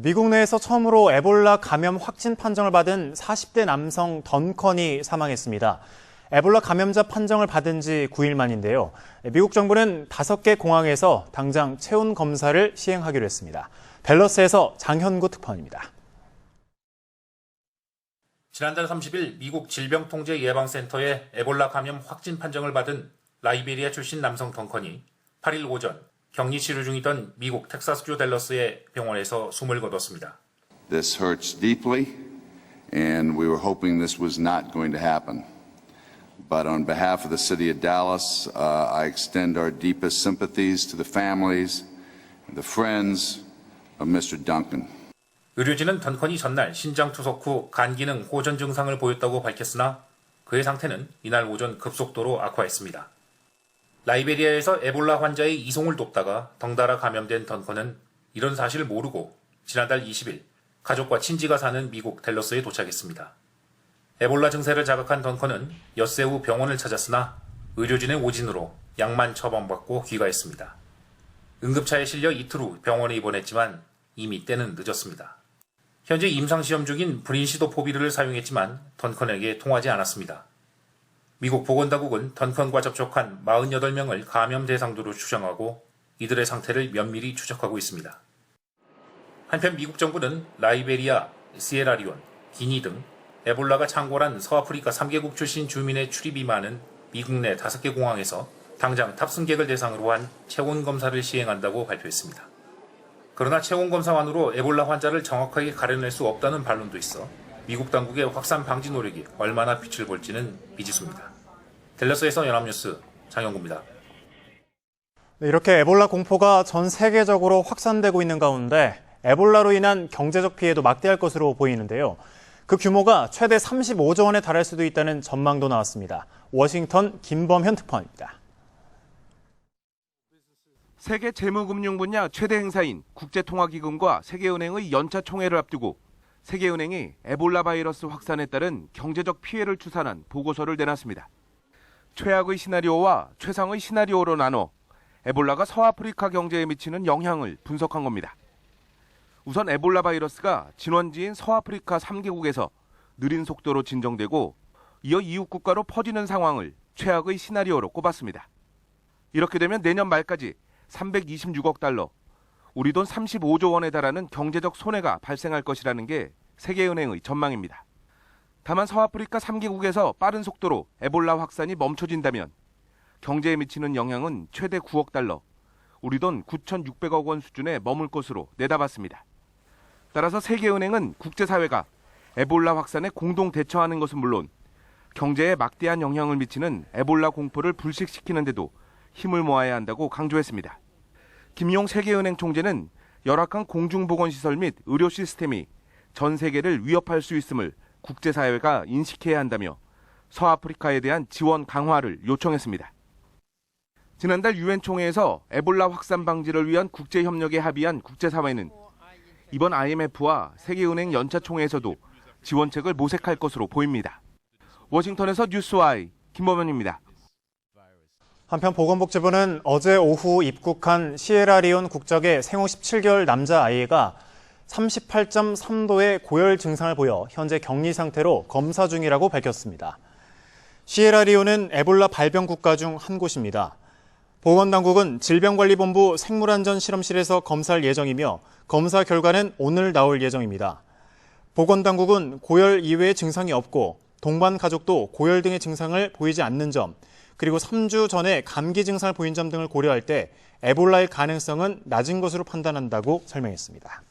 미국 내에서 처음으로 에볼라 감염 확진 판정을 받은 40대 남성 던컨이 사망했습니다. 에볼라 감염자 판정을 받은 지 9일 만인데요. 미국 정부는 5개 공항에서 당장 체온 검사를 시행하기로 했습니다. 댈러스에서 장현구 특파원입니다. 지난달 30일 미국 질병통제예방센터에 에볼라 감염 확진 판정을 받은 라이베리아 출신 남성 던컨이 8일 오전 격리 치료 중이던 미국 텍사스주 댈러스의 병원에서 숨을 거뒀습니다. This hurts deeply, and we were hoping this was not going to happen. But on behalf of the city of Dallas, I extend our deepest sympathies to the families and the friends of Mr. Duncan. 의료진은 던컨이 전날 신장 투석 후 간 기능 호전 증상을 보였다고 밝혔으나 그의 상태는 이날 오전 급속도로 악화했습니다. 라이베리아에서 에볼라 환자의 이송을 돕다가 덩달아 감염된 던컨은 이런 사실을 모르고 지난달 20일 가족과 친지가 사는 미국 댈러스에 도착했습니다. 에볼라 증세를 자각한 던컨은 엿새 후 병원을 찾았으나 의료진의 오진으로 약만 처방받고 귀가했습니다. 응급차에 실려 이틀 후 병원에 입원했지만 이미 때는 늦었습니다. 현재 임상시험 중인 브린시도포비르를 사용했지만 던컨에게 통하지 않았습니다. 미국 보건당국은 던컨과 접촉한 48명을 감염 대상자로 추정하고 이들의 상태를 면밀히 추적하고 있습니다. 한편 미국 정부는 라이베리아, 시에라리온, 기니 등 에볼라가 창궐한 서아프리카 3개국 출신 주민의 출입이 많은 미국 내 5개 공항에서 당장 탑승객을 대상으로 한 체온 검사를 시행한다고 발표했습니다. 그러나 체온 검사만으로 에볼라 환자를 정확하게 가려낼 수 없다는 반론도 있어 미국 당국의 확산 방지 노력이 얼마나 빛을 볼지는 미지수입니다. 댈러스에서 연합뉴스 장영구입니다. 이렇게 에볼라 공포가 전 세계적으로 확산되고 있는 가운데 에볼라로 인한 경제적 피해도 막대할 것으로 보이는데요. 그 규모가 최대 35조 원에 달할 수도 있다는 전망도 나왔습니다. 워싱턴 김범현 특파원입니다. 세계 재무금융 분야 최대 행사인 국제통화기금과 세계은행의 연차 총회를 앞두고 세계은행이 에볼라 바이러스 확산에 따른 경제적 피해를 추산한 보고서를 내놨습니다. 최악의 시나리오와 최상의 시나리오로 나눠 에볼라가 서아프리카 경제에 미치는 영향을 분석한 겁니다. 우선 에볼라 바이러스가 진원지인 서아프리카 3개국에서 느린 속도로 진정되고 이어 이웃 국가로 퍼지는 상황을 최악의 시나리오로 꼽았습니다. 이렇게 되면 내년 말까지 326억 달러, 우리 돈 35조 원에 달하는 경제적 손해가 발생할 것이라는 게 세계은행의 전망입니다. 다만 서아프리카 3개국에서 빠른 속도로 에볼라 확산이 멈춰진다면 경제에 미치는 영향은 최대 9억 달러, 우리 돈 9,600억 원 수준에 머물 것으로 내다봤습니다. 따라서 세계은행은 국제사회가 에볼라 확산에 공동 대처하는 것은 물론 경제에 막대한 영향을 미치는 에볼라 공포를 불식시키는 데도 힘을 모아야 한다고 강조했습니다. 김용 세계은행 총재는 열악한 공중보건시설 및 의료 시스템이 전 세계를 위협할 수 있음을 국제사회가 인식해야 한다며 서아프리카에 대한 지원 강화를 요청했습니다. 지난달 유엔 총회에서 에볼라 확산 방지를 위한 국제협력에 합의한 국제사회는 이번 IMF와 세계은행 연차총회에서도 지원책을 모색할 것으로 보입니다. 워싱턴에서 뉴스와이 김범현입니다. 한편 보건복지부는 어제 오후 입국한 시에라리온 국적의 생후 17개월 남자아이가 38.3도의 고열 증상을 보여 현재 격리 상태로 검사 중이라고 밝혔습니다. 시에라리온은 에볼라 발병 국가 중 한 곳입니다. 보건당국은 질병관리본부 생물안전실험실에서 검사할 예정이며 검사 결과는 오늘 나올 예정입니다. 보건당국은 고열 이외의 증상이 없고 동반 가족도 고열 등의 증상을 보이지 않는 점, 그리고 3주 전에 감기 증상을 보인 점 등을 고려할 때 에볼라의 가능성은 낮은 것으로 판단한다고 설명했습니다.